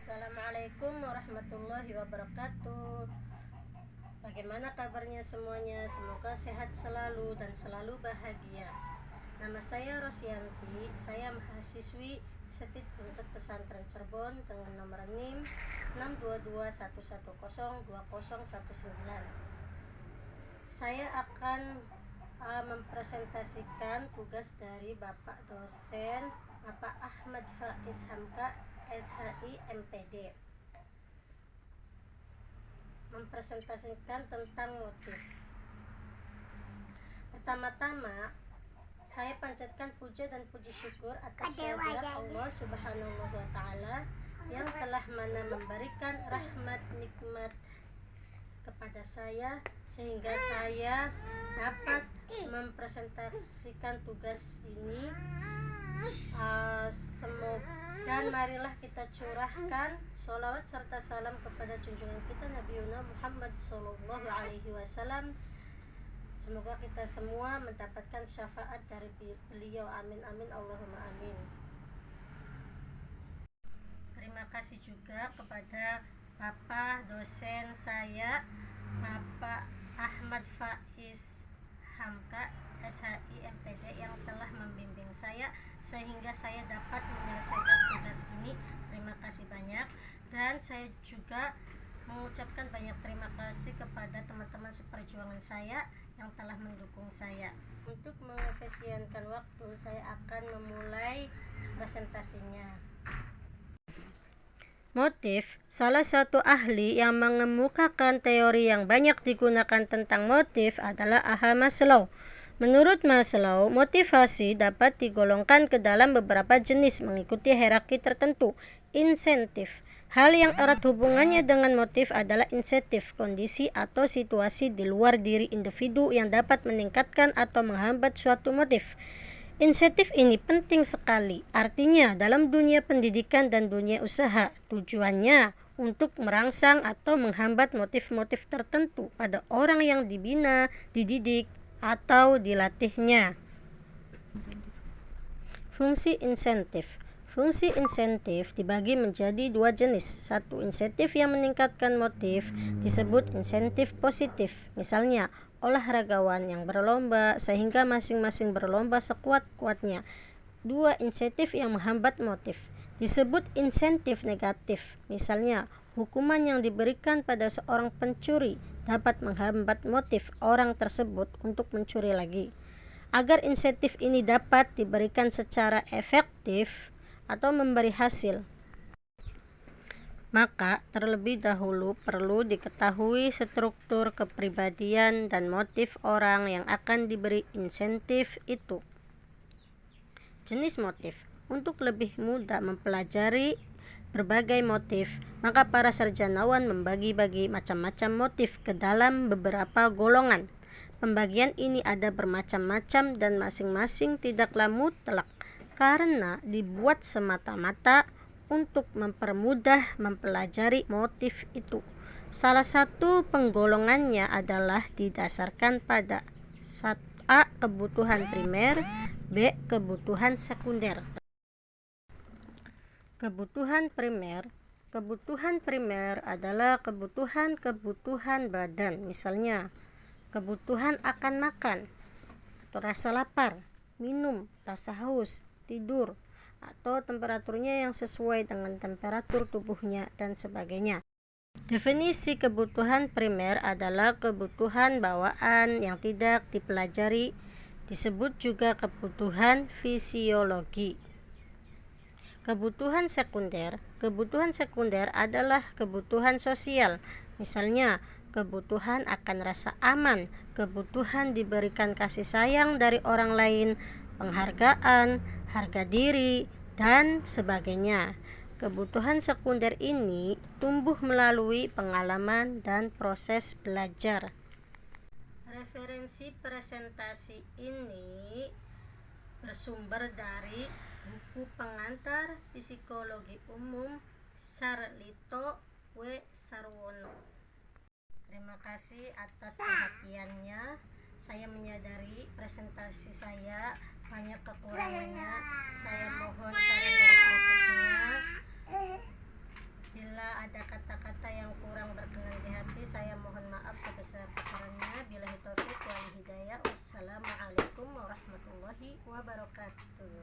Assalamualaikum warahmatullahi wabarakatuh. Bagaimana kabarnya semuanya? Semoga sehat selalu dan selalu bahagia. Nama saya Rosyanti. Saya mahasiswi Setit Buntut Pesantren Cirebon dengan nomor NIM 62211020019. Saya akan mempresentasikan tugas dari Bapak dosen Bapak Ahmad Faiz Hamka, SHI MPD, mempresentasikan tentang motif. Pertama-tama, saya panjatkan puja dan puji syukur atas kehadirat Allah Subhanahu wa Ta'ala yang telah memberikan rahmat nikmat kepada saya sehingga saya dapat mempresentasikan tugas ini. Dan marilah kita curahkan sholawat serta salam kepada junjungan kita Nabi Muhammad Sallallahu Alaihi Wasallam. Semoga kita semua mendapatkan syafaat dari beliau. Amin amin Allahumma amin. Terima kasih juga kepada Bapak dosen saya Bapak Ahmad Faiz Hamka, SHI MPD, yang telah membimbing saya sehingga saya dapat menyelesaikan tugas ini. Terima kasih banyak. Dan saya juga mengucapkan banyak terima kasih kepada teman-teman seperjuangan saya yang telah mendukung saya. Untuk mengefisienkan waktu, saya akan memulai presentasinya. Motif. Salah satu ahli yang mengemukakan teori yang banyak digunakan tentang motif adalah Abraham Maslow. Menurut Maslow, motivasi dapat digolongkan ke dalam beberapa jenis mengikuti hierarki tertentu. Insentif. Hal yang erat hubungannya dengan motif adalah insentif, kondisi atau situasi di luar diri individu yang dapat meningkatkan atau menghambat suatu motif. Insentif ini penting sekali, artinya dalam dunia pendidikan dan dunia usaha, tujuannya untuk merangsang atau menghambat motif-motif tertentu pada orang yang dibina, dididik, atau dilatihnya. Fungsi insentif. Fungsi insentif dibagi menjadi dua jenis. Satu, insentif yang meningkatkan motif disebut insentif positif. Misalnya, olahragawan yang berlomba sehingga masing-masing berlomba sekuat-kuatnya. Dua, insentif yang menghambat motif disebut insentif negatif. Misalnya, hukuman yang diberikan pada seorang pencuri dapat menghambat motif orang tersebut untuk mencuri lagi. Agar insentif ini dapat diberikan secara efektif atau memberi hasil, maka terlebih dahulu perlu diketahui struktur kepribadian dan motif orang yang akan diberi insentif itu. Jenis motif. Untuk lebih mudah mempelajari berbagai motif, maka para sarjanawan membagi-bagi macam-macam motif ke dalam beberapa golongan. Pembagian ini ada bermacam-macam dan masing-masing tidaklah mutlak karena dibuat semata-mata untuk mempermudah mempelajari motif itu. Salah satu penggolongannya adalah didasarkan pada A. Kebutuhan primer, B. Kebutuhan sekunder. Kebutuhan primer. Kebutuhan primer adalah kebutuhan badan, misalnya kebutuhan akan makan atau rasa lapar, minum, rasa haus, tidur, atau temperaturnya yang sesuai dengan temperatur tubuhnya dan sebagainya. Definisi kebutuhan primer adalah kebutuhan bawaan yang tidak dipelajari, disebut juga kebutuhan fisiologi. Kebutuhan sekunder. Kebutuhan sekunder adalah kebutuhan sosial, misalnya kebutuhan akan rasa aman, kebutuhan diberikan kasih sayang dari orang lain, penghargaan, harga diri, dan sebagainya. Kebutuhan sekunder ini tumbuh melalui pengalaman dan proses belajar. Referensi presentasi ini bersumber dari buku pengantar Psikologi Umum Sarlito W. Sarwono. Terima kasih atas perhatiannya. Saya menyadari presentasi saya banyak kekurangannya. Saya mohon saran dan kritiknya. Bila besar-besarannya. Billahi taufiq wal hidayah. Wassalamualaikum warahmatullahi wabarakatuh.